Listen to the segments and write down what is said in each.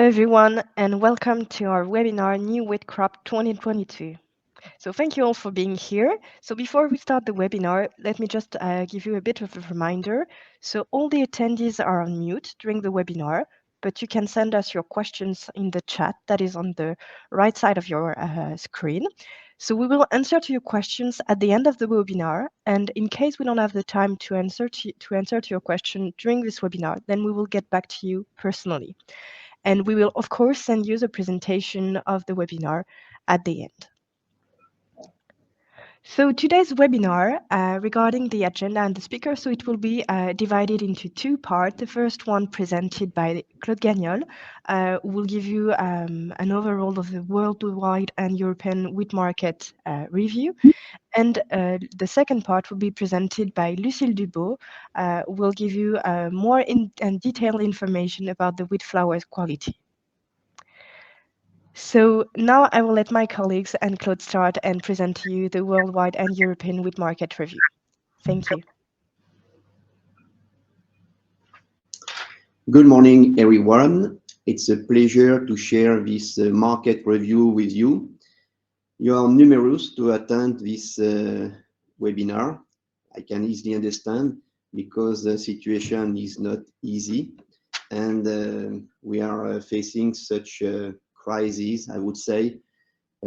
everyone, and welcome to our webinar New Wheat Crop 2022. So thank you all for being here. So before we start the webinar, let me just give you a bit of a reminder. So all the attendees are on mute during the webinar, but you can send us your questions in the chat that is on the right side of your screen. So we will answer to your questions at the end of the webinar, and in case we don't have the time to answer to your question during this webinar, then we will get back to you personally. And we will, of course, send you the presentation of the webinar at the end. So today's webinar regarding the agenda and the speaker, so it will be divided into two parts. The first one presented by Claude Gagnol, who will give you an overall of the worldwide and European wheat market review. And the second part will be presented by Lucille Dubois, who will give you more and detailed information about the wheat flour quality. So now I will let my colleagues and Claude start and present to you the worldwide and European wheat market review. Thank you. Good morning, everyone. It's a pleasure to share this market review with you. You are numerous to attend this webinar. I can easily understand because the situation is not easy and we are facing such a crisis, I would say,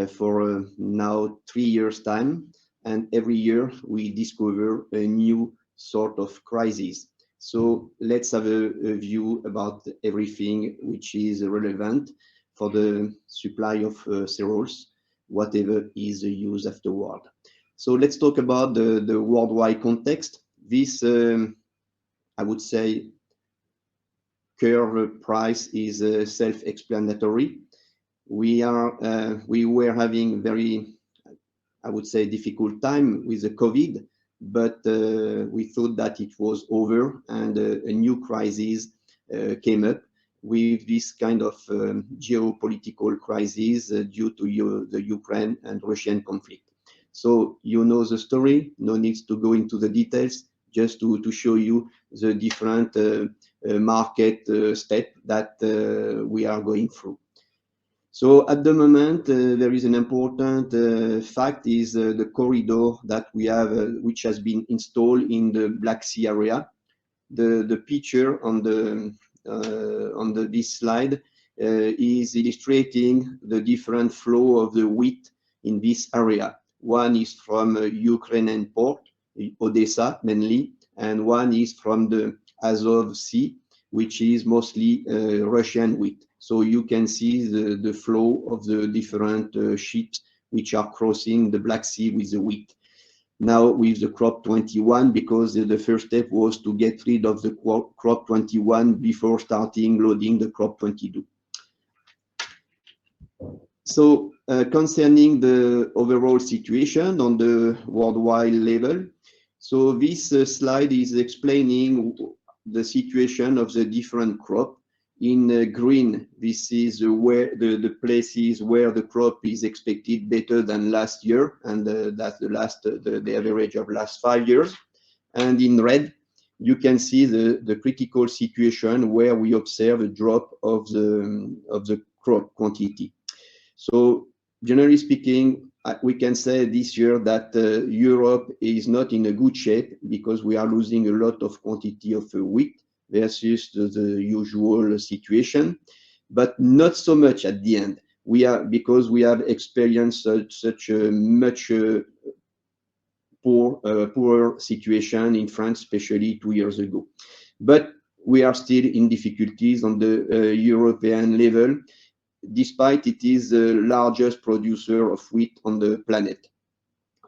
for now 3 years' time. And every year we discover a new sort of crisis. So let's have a view about everything which is relevant for the supply of cereals, whatever is used afterward. So let's talk about the worldwide context. This, I would say, curve price is self-explanatory. We were having very, I would say, difficult time with the COVID, but we thought that it was over and a new crisis came up with this kind of geopolitical crisis due to the Ukraine and Russian conflict. So you know the story, no need to go into the details, just to show you the different market step that we are going through. So at the moment, there is an important fact is the corridor that we have, which has been installed in the Black Sea area. The picture on this slide is illustrating the different flow of the wheat in this area. One is from Ukrainian port, Odessa mainly, and one is from the Azov Sea, which is mostly Russian wheat. So you can see the flow of the different ships which are crossing the Black Sea with the wheat. Now with the crop 21, because the first step was to get rid of the crop 21 before starting loading the crop 22. So concerning the overall situation on the worldwide level, so this slide is explaining the situation of the different crop. In green, this is where the places where the crop is expected better than last year, and that's the average of last 5 years. And in red, you can see the critical situation where we observe a drop of the crop quantity. So generally speaking, we can say this year that Europe is not in a good shape because we are losing a lot of quantity of wheat versus the usual situation, but not so much at the end. Because we have experienced such a much poor situation in France, especially 2 years ago. But we are still in difficulties on the European level, despite it is the largest producer of wheat on the planet.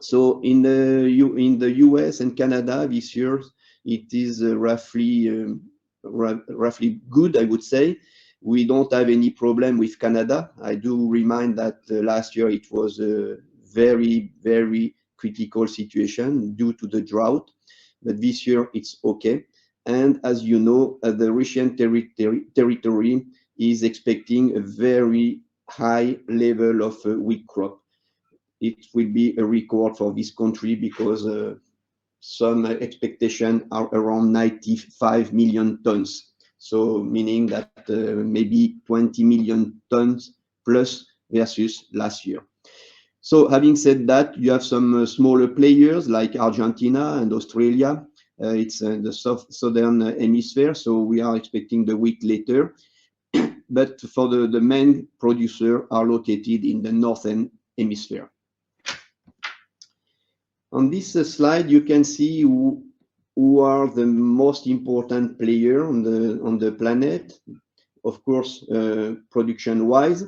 So in the US and Canada this year, it is roughly good, I would say. We don't have any problem with Canada. I do remind that last year it was a very, very critical situation due to the drought, but this year it's okay. And as you know, the Russian territory is expecting a very high level of wheat crop. It will be a record for this country because some expectations are around 95 million tons. So meaning that maybe 20 million tons plus versus last year. So having said that, you have some smaller players like Argentina and Australia. It's the southern hemisphere, so we are expecting the wheat later. But for the main producer are located in the northern hemisphere. On this slide, you can see who are the most important player on the planet. Of course, production-wise,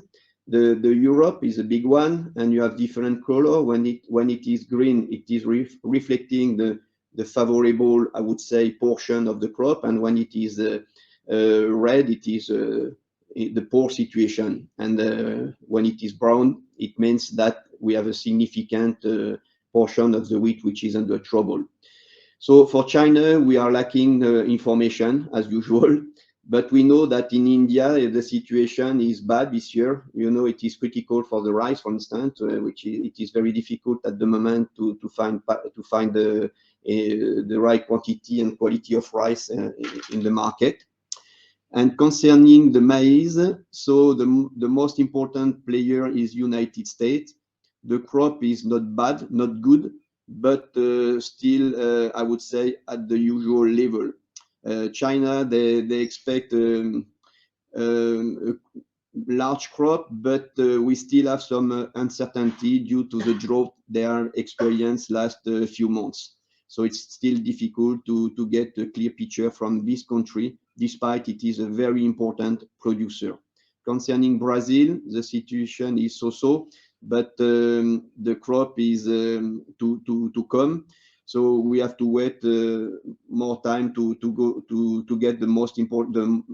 the Europe is a big one, and you have different color. When it is green, it is reflecting the favorable, I would say, portion of the crop, and when it is red, it is the poor situation. And when it is brown, it means that we have a significant portion of the wheat which is under trouble. So for China, we are lacking information as usual, but we know that in India, the situation is bad this year. You know, it is critical for the rice, for instance, which it is very difficult at the moment to find the right quantity and quality of rice in the market. And concerning the maize, so the most important player is United States. The crop is not bad, not good, but still, I would say, at the usual level. China, they expect a large crop, but we still have some uncertainty due to the drought they are experienced last few months. So it's still difficult to get a clear picture from this country, despite it is a very important producer. Concerning Brazil, the situation is so-so, but the crop is to come. So we have to wait more time to get the most important,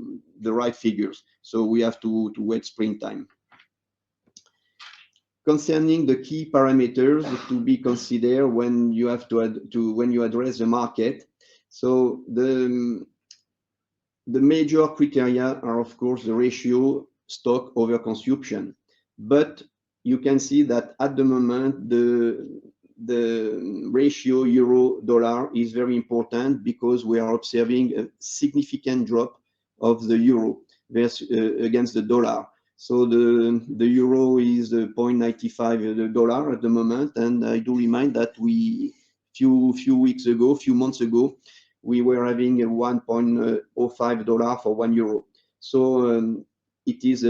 the right figures. So we have to wait springtime. Concerning the key parameters to be considered when you have when you address the market. So the major criteria are, of course, the ratio stock over consumption. But you can see that at the moment, the ratio euro-dollar is very important because we are observing a significant drop of the euro against the dollar. So the euro is 0.95 dollar at the moment, and I do remind that few months ago, we were having a 1.05 dollar for 1 euro. So it is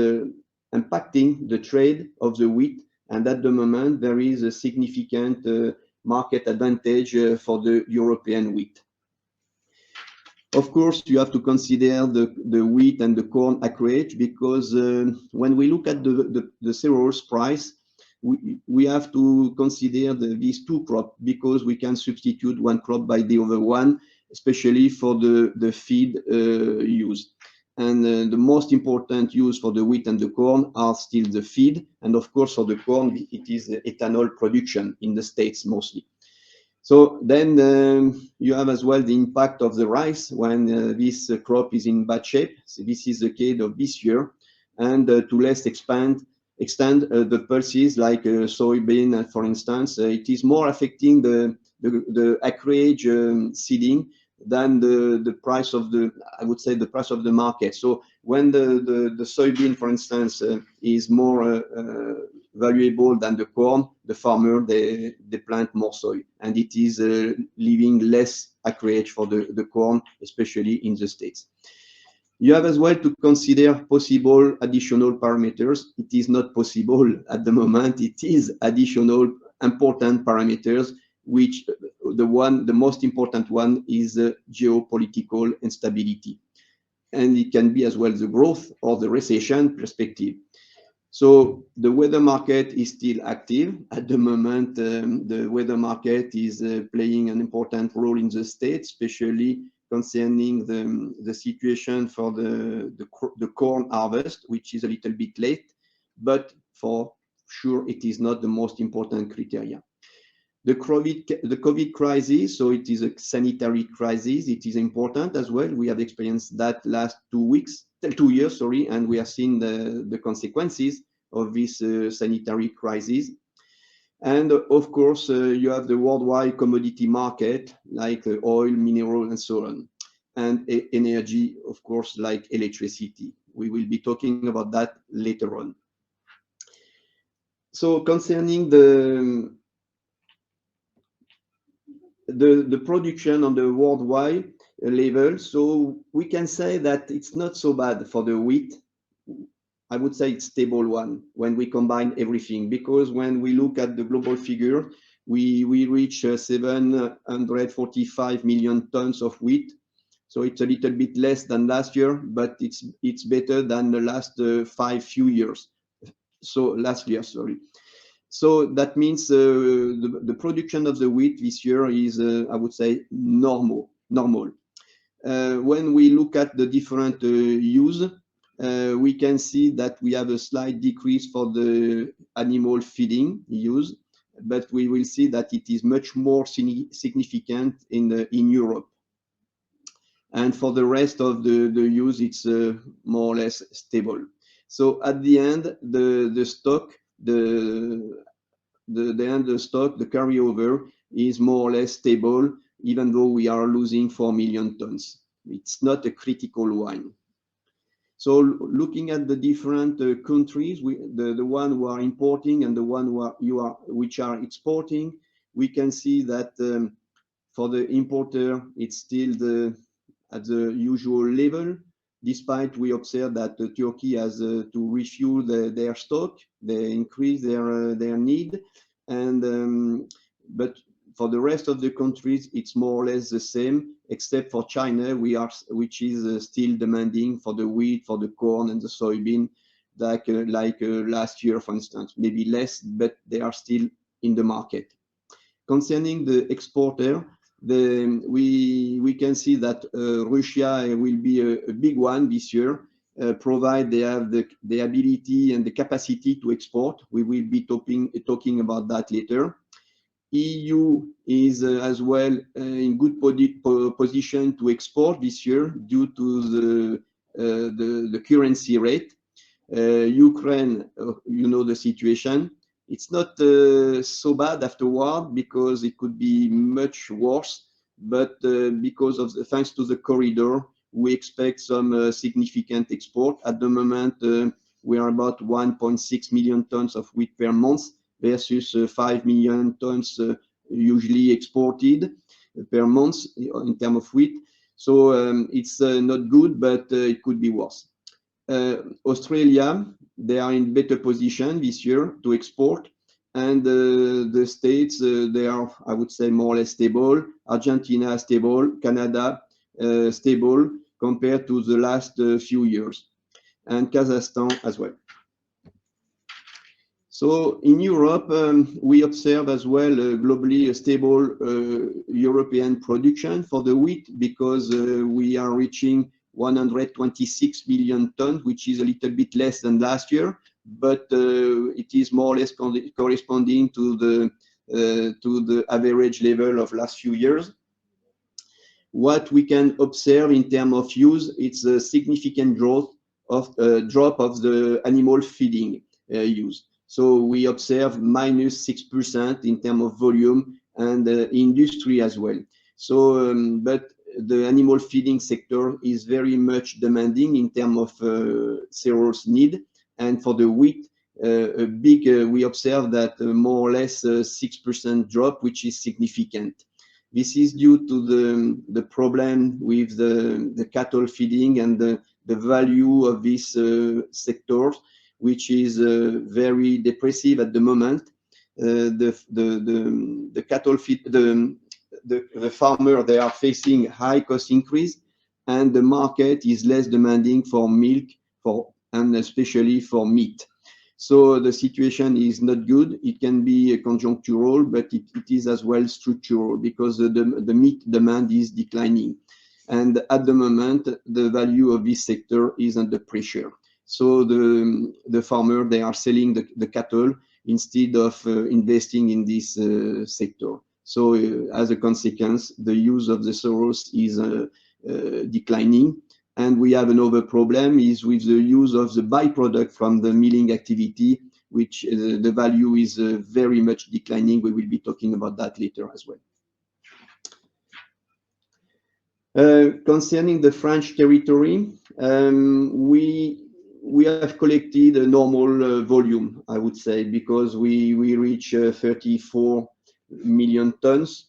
impacting the trade of the wheat, and at the moment there is a significant market advantage for the European wheat. Of course, you have to consider the wheat and the corn acreage, because when we look at the cereals price, we have to consider these two crops, because we can substitute one crop by the other one, especially for the feed use. And the most important use for the wheat and the corn are still the feed. And of course, for the corn, it is ethanol production in the States mostly. So then you have as well the impact of the rice when this crop is in bad shape. So this is the case of this year. And to less extend the pulses like soybean, for instance, it is more affecting the acreage seeding than the price of I would say, the price of the market. So when the soybean, for instance, is more valuable than the corn, the farmer, they plant more soy, and it is leaving less acreage for the corn, especially in the States. You have as well to consider possible additional parameters. It is not possible at the moment. It is additional important parameters, which the most important one is geopolitical instability. And it can be as well the growth or the recession perspective. So the weather market is still active. At the moment, the weather market is playing an important role in the States, especially concerning the situation for the corn harvest, which is a little bit late, but for sure it is not the most important criteria. The COVID crisis, so it is a sanitary crisis. It is important as well. We have experienced that last 2 years, and we have seen the consequences of this sanitary crisis. And of course, you have the worldwide commodity market, like oil, mineral, and so on. and energy, of course, like electricity. We will be talking about that later on. So concerning the production on the worldwide level, so we can say that it's not so bad for the wheat. I would say it's stable one when we combine everything, because when we look at the global figure, we reach 745 million tons of wheat. So it's a little bit less than last year, but it's better than the last few years. So last year, sorry. So that means the production of the wheat this year is, I would say, normal. When we look at the different use, we can see that we have a slight decrease for the animal feeding use, but we will see that it is much more significant in Europe. And for the rest of the use, it's more or less stable. So at the end, the stock, the carryover is more or less stable, even though we are losing 4 million tons. It's not a critical one. So looking at the different countries, the one who are importing and the one which are exporting, we can see that for the importer, it's still at the usual level, despite we observe that Turkey has to refuel their stock, they increase their need, and but for the rest of the countries, it's more or less the same, except for China, which is still demanding for the wheat, for the corn and the soybean, like last year, for instance, maybe less, but they are still in the market. Concerning the exporter, we can see that Russia will be a big one this year, provide they have the ability and the capacity to export. We will be talking about that later. EU is as well in good position to export this year due to the currency rate. Ukraine, you know the situation. It's not so bad afterward, because it could be much worse, but because of thanks to the corridor, we expect some significant export. At the moment, we are about 1.6 million tons of wheat per month versus 5 million tons usually exported per month in terms of wheat. So it's not good, but it could be worse. Australia, they are in better position this year to export, and the States, they are, I would say, more or less stable. Argentina stable, Canada stable compared to the last few years, and Kazakhstan as well. So in Europe, we observe as well globally a stable European production for the wheat, because we are reaching 126 million tons, which is a little bit less than last year, but it is more or less corresponding to the average level of last few years. What we can observe in terms of use, it's a significant drop of the animal feeding use. So we observe -6% in terms of volume, and industry as well. So, but the animal feeding sector is very much demanding in terms of cereals need, and for the wheat, we observe that more or less 6% drop, which is significant. This is due to the problem with the cattle feeding and the value of these sectors, which is very depressive at the moment. The cattle feed, the farmer, they are facing high cost increase, and the market is less demanding for milk and especially for meat. So the situation is not good. It can be conjunctural, but it is as well structural, because the meat demand is declining. And at the moment, the value of this sector is under pressure. So the farmer, they are selling the cattle instead of investing in this sector. So as a consequence, the use of the cereals is declining. And we have another problem is with the use of the byproduct from the milling activity, which the value is very much declining. We will be talking about that later as well. Concerning the French territory, we have collected a normal volume, I would say, because we reach 34 million tons.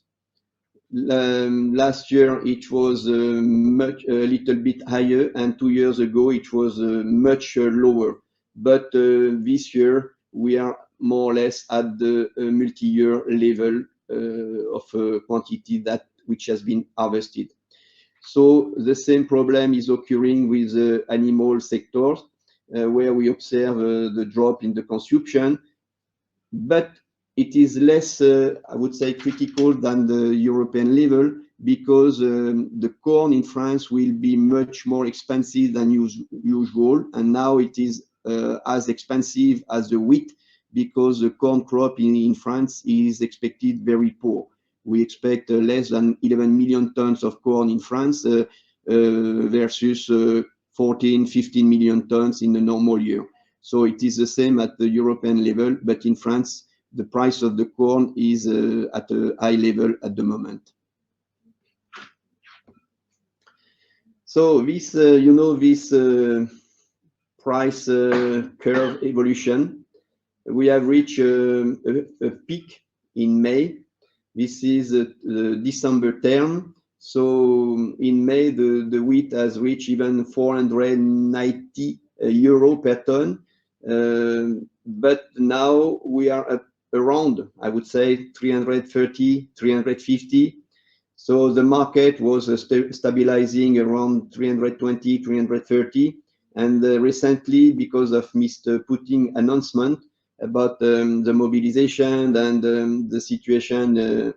Last year it was a little bit higher, and 2 years ago it was much lower. But this year we are more or less at the multi-year level of quantity that which has been harvested. So the same problem is occurring with animal sectors, where we observe the drop in the consumption, but it is less, I would say, critical than the European level, because the corn in France will be much more expensive than usual, and now it is as expensive as the wheat, because the corn crop in France is expected very poor. We expect less than 11 million tons of corn in France versus 14, 15 million tons in a normal year. So it is the same at the European level, but in France, the price of the corn is at a high level at the moment. So this, this price curve evolution, we have reached a peak in May. This is the December term. So in May, the wheat has reached even 490 euro per ton. But now we are at around, I would say, 330, 350. So the market was stabilizing around 320, 330. And recently, because of Mr. Putin announcement about the mobilization and the situation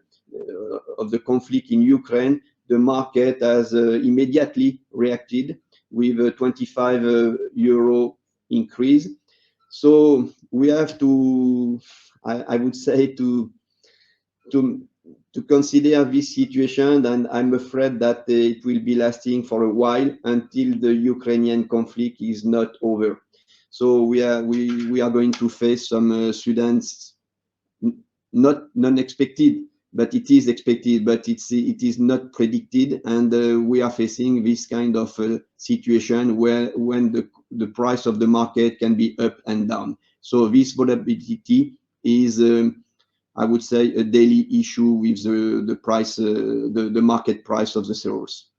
of the conflict in Ukraine, the market has immediately reacted with a 25 euro increase. So we have to, I would say, to consider this situation, and I'm afraid that it will be lasting for a while until the Ukrainian conflict is not over. So we are going to face some students, not unexpected, but it is expected, but it is not predicted, and we are facing this kind of situation where when the price of the market can be up and down. So this volatility is, I would say, a daily issue with the price, the market price of the cereals.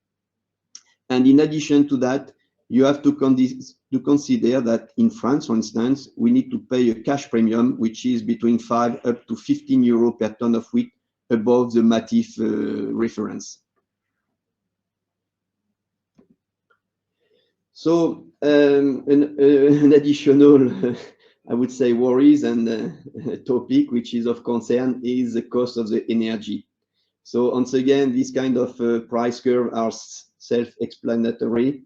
And in addition to that, you have to consider that in France, for instance, we need to pay a cash premium, which is between 5 up to 15 euro per ton of wheat above the MATIF reference. So an additional, I would say, worries and topic, which is of concern, is the cost of the energy. So once again, this kind of price curve are self-explanatory,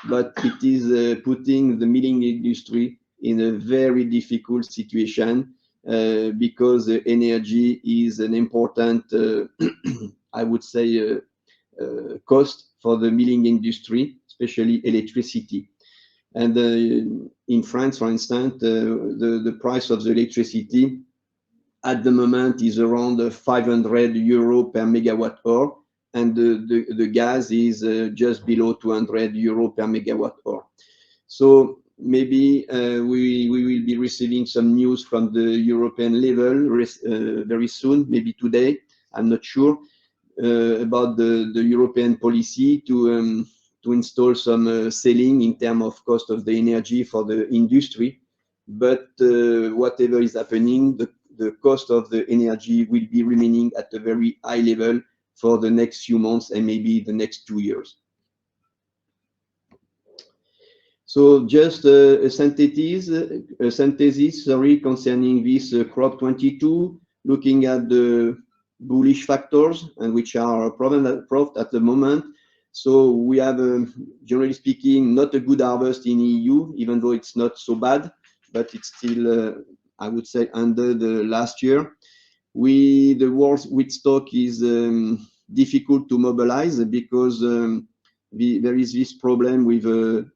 but it is putting the milling industry in a very difficult situation because energy is an important, I would say, cost for the milling industry, especially electricity. And in France, for instance, the price of the electricity at the moment is around 500 euro per megawatt hour, and the gas is just below 200 euro per megawatt hour. So maybe we will be receiving some news from the European level very soon, maybe today, I'm not sure, about the European policy to install some ceiling in terms of cost of the energy for the industry. But whatever is happening, the cost of the energy will be remaining at a very high level for the next few months and maybe the next 2 years. So just a synthesis, concerning this crop 22, looking at the bullish factors and which are prominent at the moment. So we have, generally speaking, not a good harvest in EU, even though it's not so bad, but it's still, I would say, under the last year. The world wheat stock is difficult to mobilize because there is this problem with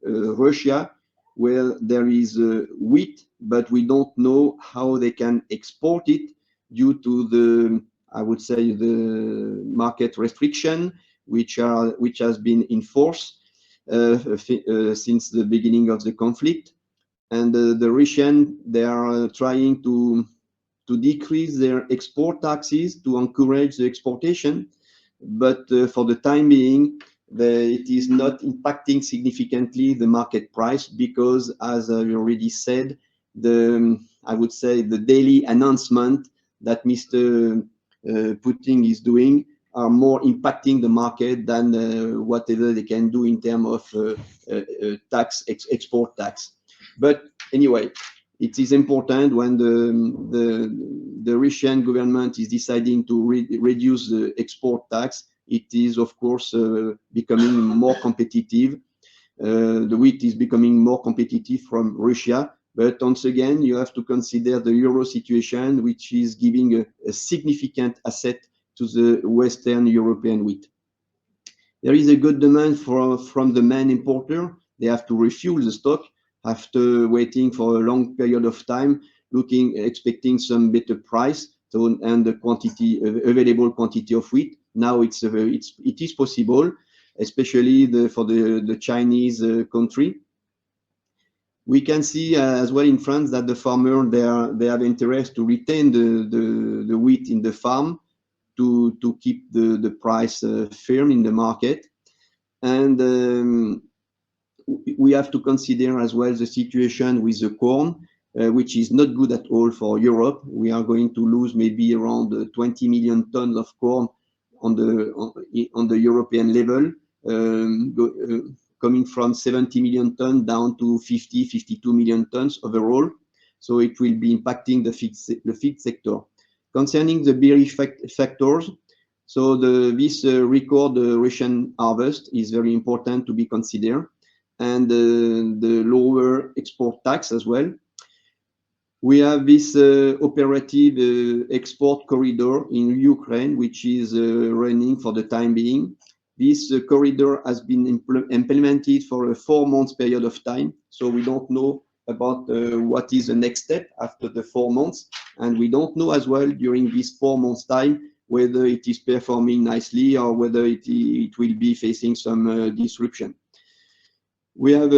Russia, where there is wheat, but we don't know how they can export it due to the, I would say, the market restriction. which has been in force since the beginning of the conflict. And the Russian, they are trying to decrease their export taxes to encourage the exportation, but for the time being, it is not impacting significantly the market price because, as I already said, I would say the daily announcement that Mr. Putin is doing are more impacting the market than whatever they can do in terms of export tax. But anyway, it is important when the Russian government is deciding to reduce the export tax. It is, of course, becoming more competitive. The wheat is becoming more competitive from Russia. But once again, you have to consider the euro situation, which is giving a significant asset to the Western European wheat. There is a good demand from the main importer. They have to refuel the stock after waiting for a long period of time, expecting some better price and the available quantity of wheat. Now it is possible, especially for the Chinese country. We can see as well in France that the farmer they have interest to retain the wheat in the farm to keep the price firm in the market. And we have to consider as well the situation with the corn, which is not good at all for Europe. We are going to lose maybe around 20 million tons of corn on the European level, coming from 70 million tons down to 52 million tons overall. So it will be impacting the feed sector. Concerning the bearish factors, so this record Russian harvest is very important to be considered, and the lower export tax as well. We have this operative export corridor in Ukraine, which is running for the time being. This corridor has been implemented for a 4 months period of time, so we don't know about what is the next step after the 4 months, and we don't know as well during this 4 months time whether it is performing nicely or whether it will be facing some disruption. We have,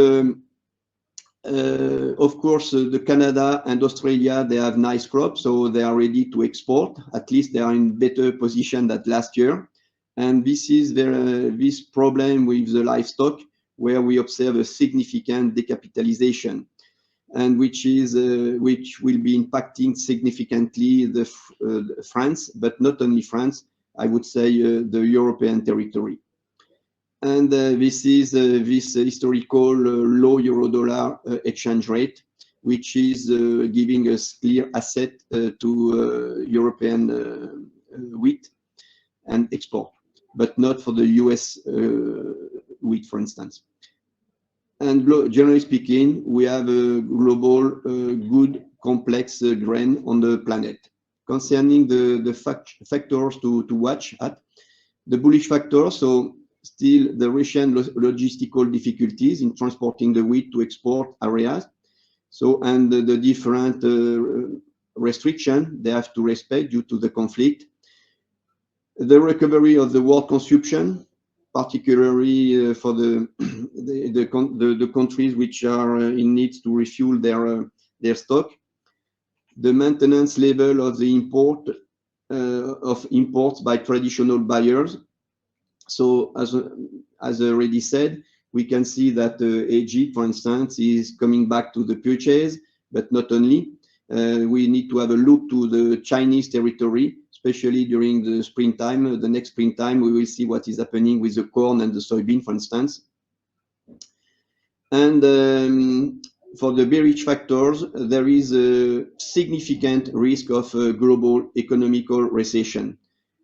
of course, the Canada and Australia, they have nice crops, so they are ready to export. At least they are in better position than last year. And this is this problem with the livestock, where we observe a significant decapitalization, and which will be impacting significantly France, but not only France, I would say the European territory. And this is this historical low euro-dollar exchange rate, which is giving us clear asset to European wheat and export, but not for the US wheat, for instance. And generally speaking, we have a global good complex grain on the planet. Concerning the factors to watch at, the bullish factors, so still the Russian logistical difficulties in transporting the wheat to export areas. So, and the different restriction they have to respect due to the conflict. The recovery of the world consumption, particularly for the countries which are in need to refuel their stock. The maintenance level of the imports by traditional buyers. So as already said, we can see that Egypt, for instance, is coming back to the purchase, but not only. We need to have a look to the Chinese territory, especially during the springtime. The next springtime, we will see what is happening with the corn and the soybean, for instance. And for the bearish factors, there is a significant risk of global economical recession.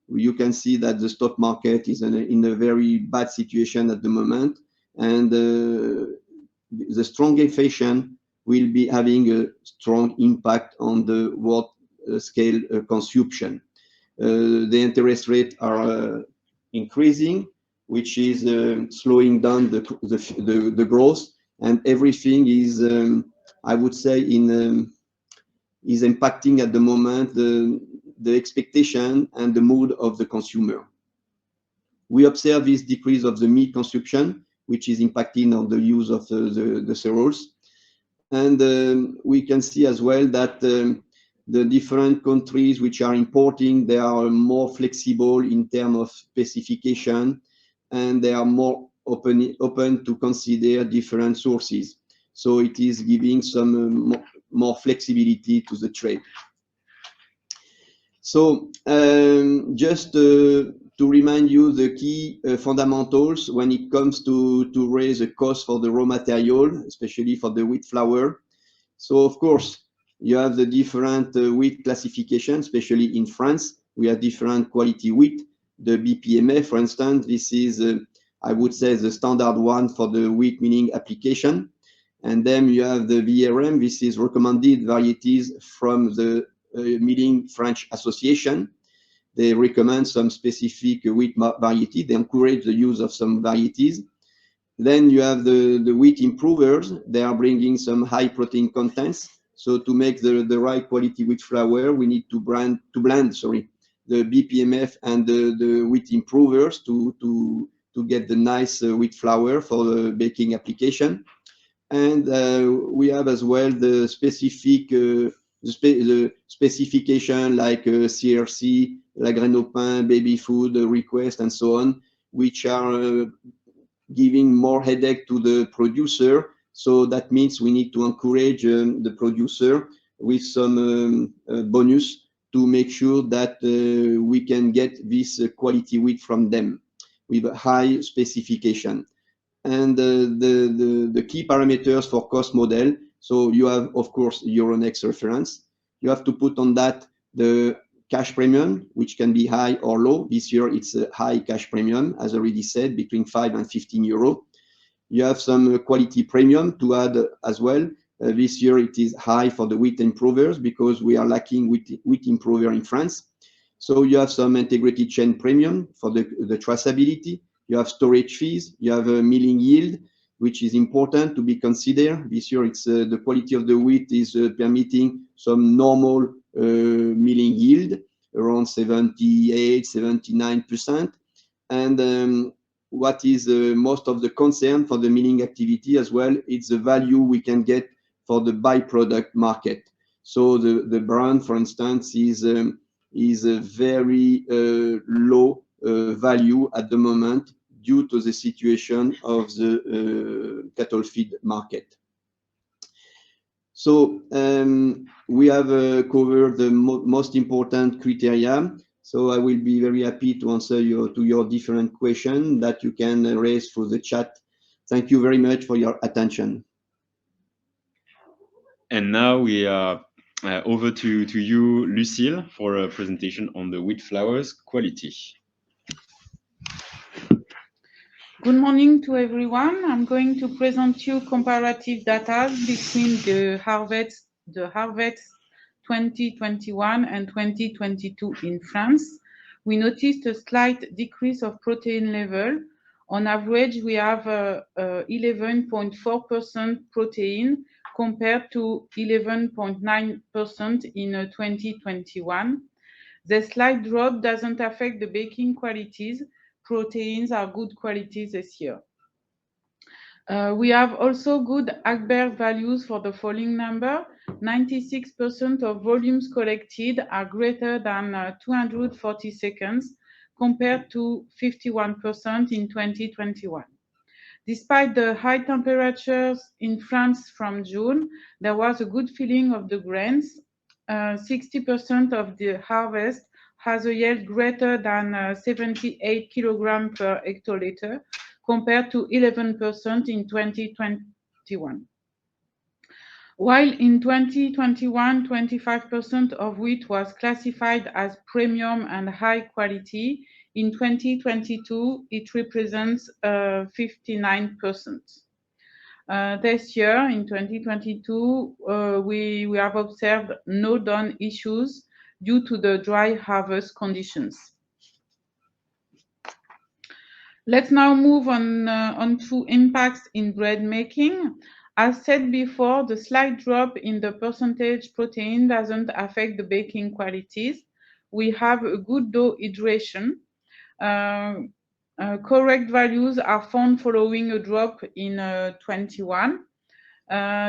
You can see that the stock market is in a very bad situation at the moment, and the strong inflation will be having a strong impact on the world scale consumption. The interest rates are increasing, which is slowing down the growth, and everything is, I would say, is impacting at the moment the expectation and the mood of the consumer. We observe this decrease of the meat consumption, which is impacting on the use of the cereals. And we can see as well that the different countries which are importing, they are more flexible in terms of specification, and they are more open to consider different sources. So it is giving some more flexibility to the trade. So just to remind you the key fundamentals when it comes to raise the cost for the raw material, especially for the wheat flour. So of course, you have the different wheat classification, especially in France. We have different quality wheat. The BPMF, for instance, this is, I would say, the standard one for the wheat milling application. And then you have the VRM. This is recommended varieties from the Milling French Association. They recommend some specific wheat variety. They encourage the use of some varieties. Then you have the wheat improvers. They are bringing some high protein contents. So to make the right quality wheat flour, we need to blend the BPMF and the wheat improvers to get the nice wheat flour for the baking application. And we have as well the specific the specification like CRC, La Graine au Pain, baby food request, and so on, which are giving more headache to the producer. So that means we need to encourage the producer with some bonus to make sure that we can get this quality wheat from them with a high specification. And the key parameters for cost model. So you have, of course, Euronext reference. You have to put on that the cash premium, which can be high or low. This year, it's a high cash premium, as already said, between 5 and 15 euro. You have some quality premium to add as well. This year, it is high for the wheat improvers because we are lacking wheat improver in France. So you have some integrated chain premium for the traceability. You have storage fees. You have a milling yield, which is important to be considered. This year, it's the quality of the wheat is permitting some normal milling yield around 78, 79%. And what is most of the concern for the milling activity as well, it's the value we can get for the byproduct market. So the brand, for instance, is a very low value at the moment due to the situation of the cattle feed market. So we have covered the most important criteria. So I will be very happy to answer your different questions that you can raise through the chat. Thank you very much for your attention. And now we are over to you, Lucille, for a presentation on the wheat flour's quality. Good morning to everyone. I'm going to present you comparative data between the harvest 2021 and 2022 in France. We noticed a slight decrease of protein level. On average, we have 11.4% protein compared to 11.9% in 2021. The slight drop doesn't affect the baking qualities. Proteins are good quality this year. We have also good Agbert values for the following number. 96% of volumes collected are greater than 240 seconds compared to 51% in 2021. Despite the high temperatures in France from June, there was a good feeling of the grains. 60% of the harvest has a yield greater than 78 kilograms per hectoliter, compared to 11% in 2021. While in 2021, 25% of wheat was classified as premium and high quality, in 2022, it represents 59%. This year, in 2022, we have observed no down issues due to the dry harvest conditions. Let's now move on to impacts in bread making. As said before, the slight drop in the percentage protein doesn't affect the baking qualities. We have a good dough hydration. Correct values are found following a drop in 21.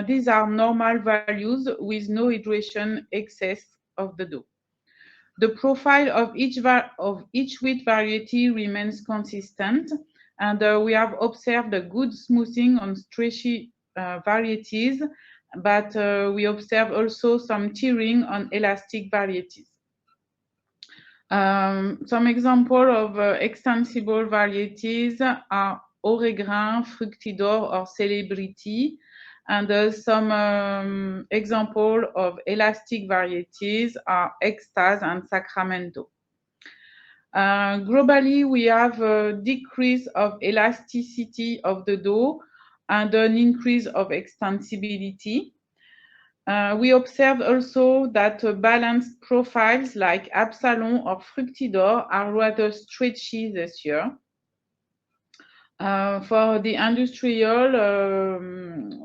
These are normal values with no hydration excess of the dough. The profile of each wheat variety remains consistent, and we have observed a good smoothing on stretchy varieties, but we observe also some tearing on elastic varieties. Some example of extensible varieties are Oregrain, Fructidor, or Celebrity, and some example of elastic varieties are Extase and Sacramento. Globally, we have a decrease of elasticity of the dough and an increase of extensibility. We observed also that balanced profiles like Absalon or Fructidor are rather stretchy this year. For the industrial,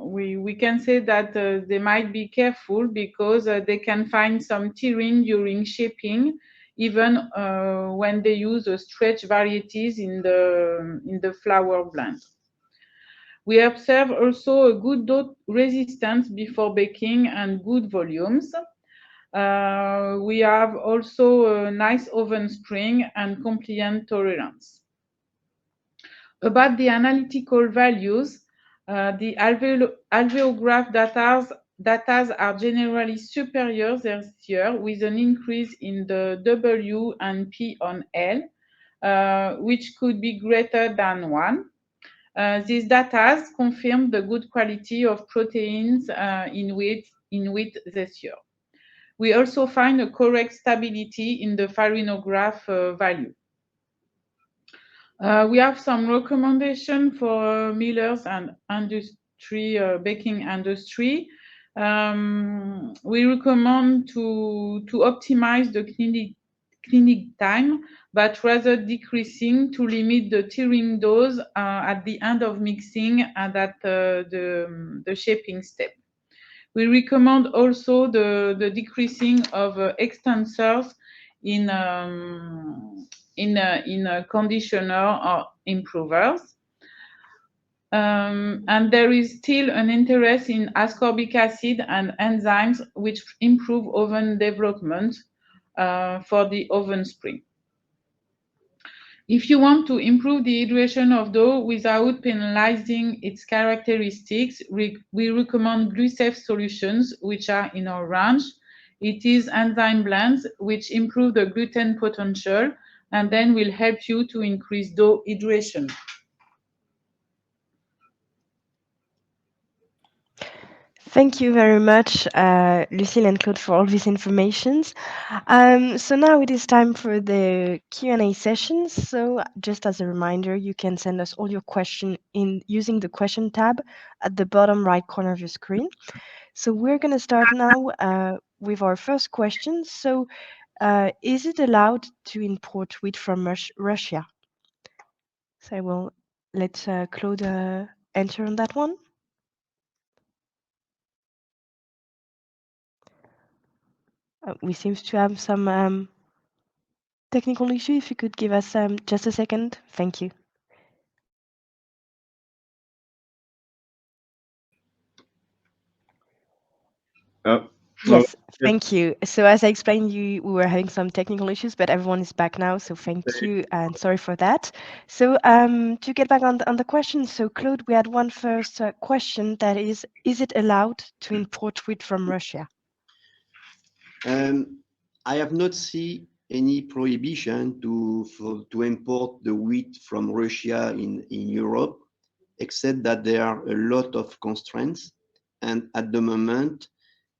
we can say that they might be careful because they can find some tearing during shaping, even when they use stretch varieties in the flour blend. We observe also a good dough resistance before baking and good volumes. We have also a nice oven spring and compliant tolerance. About the analytical values, the alveograph data are generally superior this year with an increase in the W and P on L, which could be greater than 1. These data confirm the good quality of proteins in wheat this year. We also find a correct stability in the farinograph value. We have some recommendation for millers and industry, baking industry. We recommend to optimize the cleaning time, but rather decreasing to limit the tearing dose at the end of mixing and at the shaping step. We recommend also the decreasing of extensors in a conditioner or improvers. And there is still an interest in ascorbic acid and enzymes which improve oven development for the oven spring. If you want to improve the hydration of dough without penalizing its characteristics, we recommend Glusafe solutions, which are in our range. It is enzyme blends which improve the gluten potential and then will help you to increase dough hydration. Thank you very much, Lucille and Claude, for all these informations. So now it is time for the Q&A session. So just as a reminder, you can send us all your questions in using the question tab at the bottom right corner of your screen. So we're going to start now with our first question. So is it allowed to import wheat from Russia? So I will let Claude answer on that one. We seem to have some technical issue. If you could give us just a second. Thank you. Yes, thank you. So as I explained, we were having some technical issues, but everyone is back now. So thank you and sorry for that. So to get back on the question, so Claude, we had one first question that is it allowed to import wheat from Russia? I have not seen any prohibition to import the wheat from Russia in Europe, except that there are a lot of constraints, and at the moment,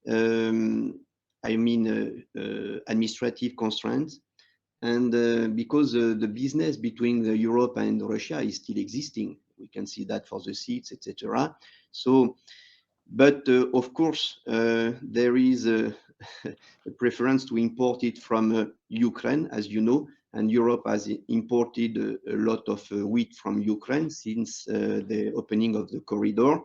I mean administrative constraints, and because the business between Europe and Russia is still existing, we can see that for the seeds, etc. So, but of course, there is a preference to import it from Ukraine, as you know, and Europe has imported a lot of wheat from Ukraine since the opening of the corridor.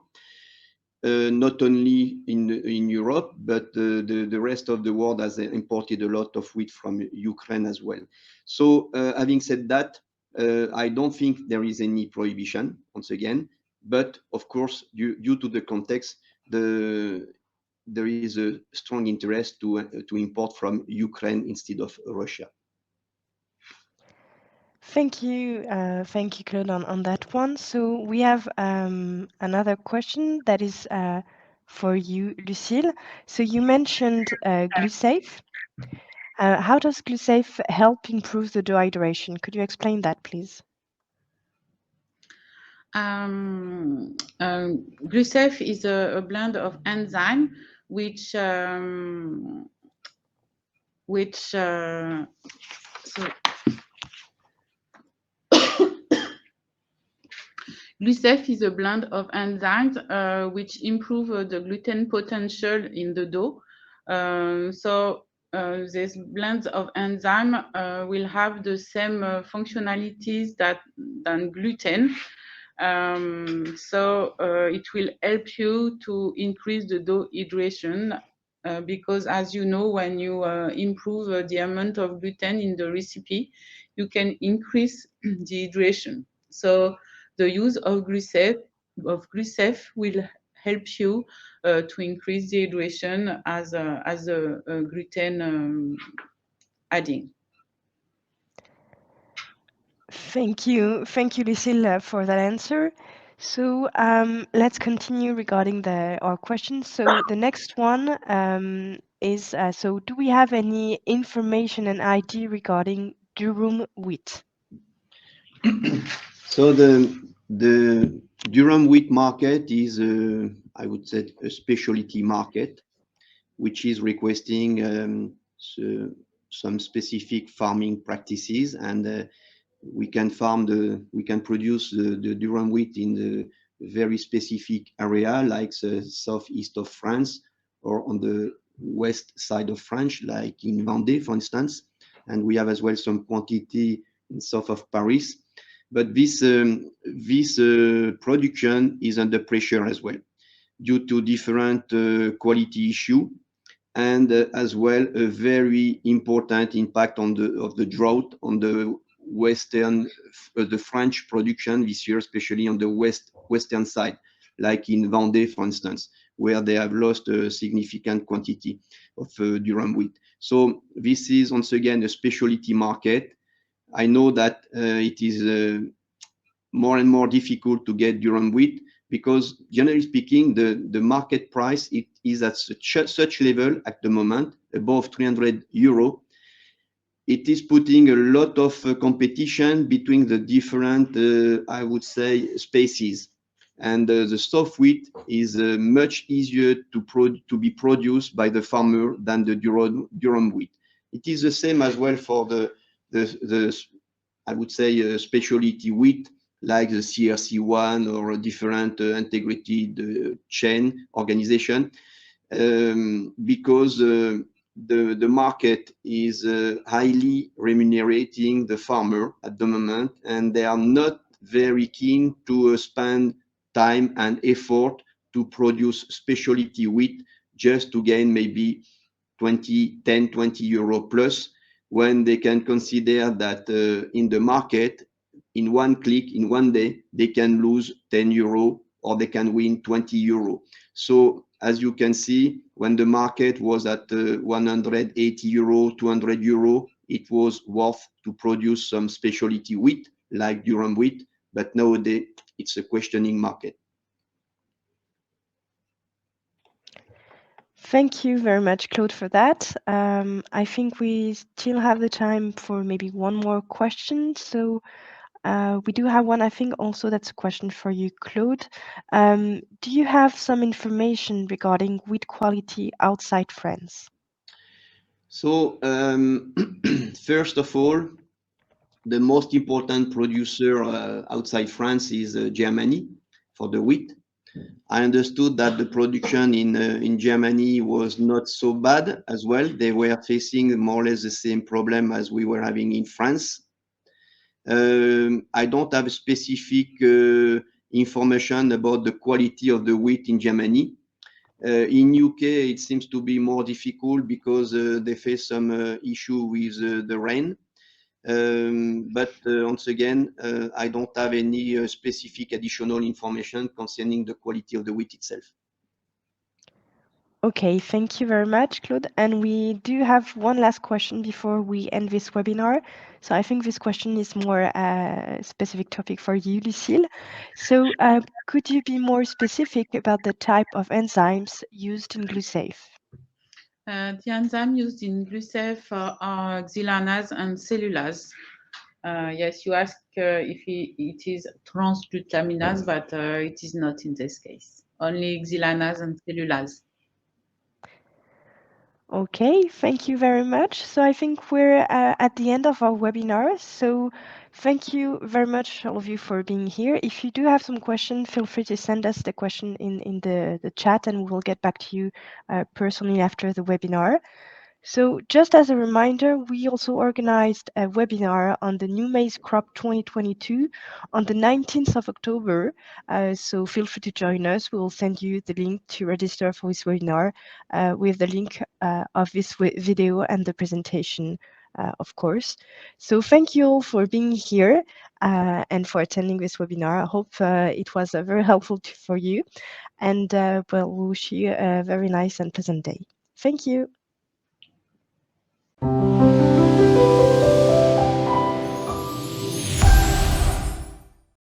Not only in Europe, but the rest of the world has imported a lot of wheat from Ukraine as well. So having said that, I don't think there is any prohibition, once again, but of course, due to the context, there is a strong interest to import from Ukraine instead of Russia. Thank you, Claude, on that one. So we have another question that is for you, Lucile. So you mentioned GluSafe. How does GluSafe help improve the dough hydration? Could you explain that, please? GluSafe is a blend of enzyme which GluSafe is a blend of enzymes which improve the gluten potential in the dough. These blends of enzyme will have the same functionalities than gluten. It will help you to increase the dough hydration because, as you know, when you improve the amount of gluten in the recipe, you can increase the hydration. So the use of GluSafe will help you to increase the hydration as a gluten adding. Thank you, Lucile, for that answer. So let's continue regarding our questions. So the next one is, so do we have any information and idea regarding durum wheat? So the durum wheat market is, I would say, a specialty market, which is requesting some specific farming practices, and we can produce the durum wheat in the very specific area, like the southeast of France or on the west side of France, like in Vendée, for instance. And we have as well some quantity in south of Paris. But this production is under pressure as well due to different quality issue, and as well a very important impact of the drought on the the French production this year, especially on the western side, like in Vendée, for instance, where they have lost a significant quantity of durum wheat. So this is once again a specialty market. I know that it is more and more difficult to get durum wheat because, generally speaking, the market price is at such level at the moment, above 300 euro. It is putting a lot of competition between the different, I would say, species. And the soft wheat is much easier to be produced by the farmer than the durum wheat. It is the same as well for the I would say, specialty wheat, like the CRC1 or a different integrated chain organization, because the market is highly remunerating the farmer at the moment, and they are not very keen to spend time and effort to produce specialty wheat just to gain maybe 20 euro plus, when they can consider that in the market, in one click, in one day, they can lose 10 euro or they can win 20 euro. So as you can see, when the market was at 180 euro, 200 euro, it was worth to produce some specialty wheat like durum wheat, but nowadays it's a questioning market. Thank you very much, Claude, for that. I think we still have the time for maybe one more question. So we do have one, I think also that's a question for you, Claude. Do you have some information regarding wheat quality outside France? So first of all, the most important producer outside France is Germany for the wheat. I understood that the production in Germany was not so bad as well. They were facing more or less the same problem as we were having in France. I don't have specific information about the quality of the wheat in Germany. In UK, it seems to be more difficult because they face some issue with the rain. But once again, I don't have any specific additional information concerning the quality of the wheat itself. Okay, thank you very much, Claude. And we do have one last question before we end this webinar. So I think this question is more a specific topic for you, Lucille. So could you be more specific about the type of enzymes used in GluSafe? The enzyme used in GluSafe are xylanase and cellulase. Yes, you ask if it is transglutaminase, but it is not in this case. Only xylanase and cellulase. Okay, thank you very much. So I think we're at the end of our webinar. So thank you very much, all of you, for being here. If you do have some questions, feel free to send us the question in the chat, and we'll get back to you personally after the webinar. So just as a reminder, we also organized a webinar on the new maize crop 2022 on the 19th of October. So feel free to join us. We will send you the link to register for this webinar with the link of this video and the presentation, of course. So thank you all for being here and for attending this webinar. I hope it was very helpful for you. And well, we wish you a very nice and pleasant day. Thank you.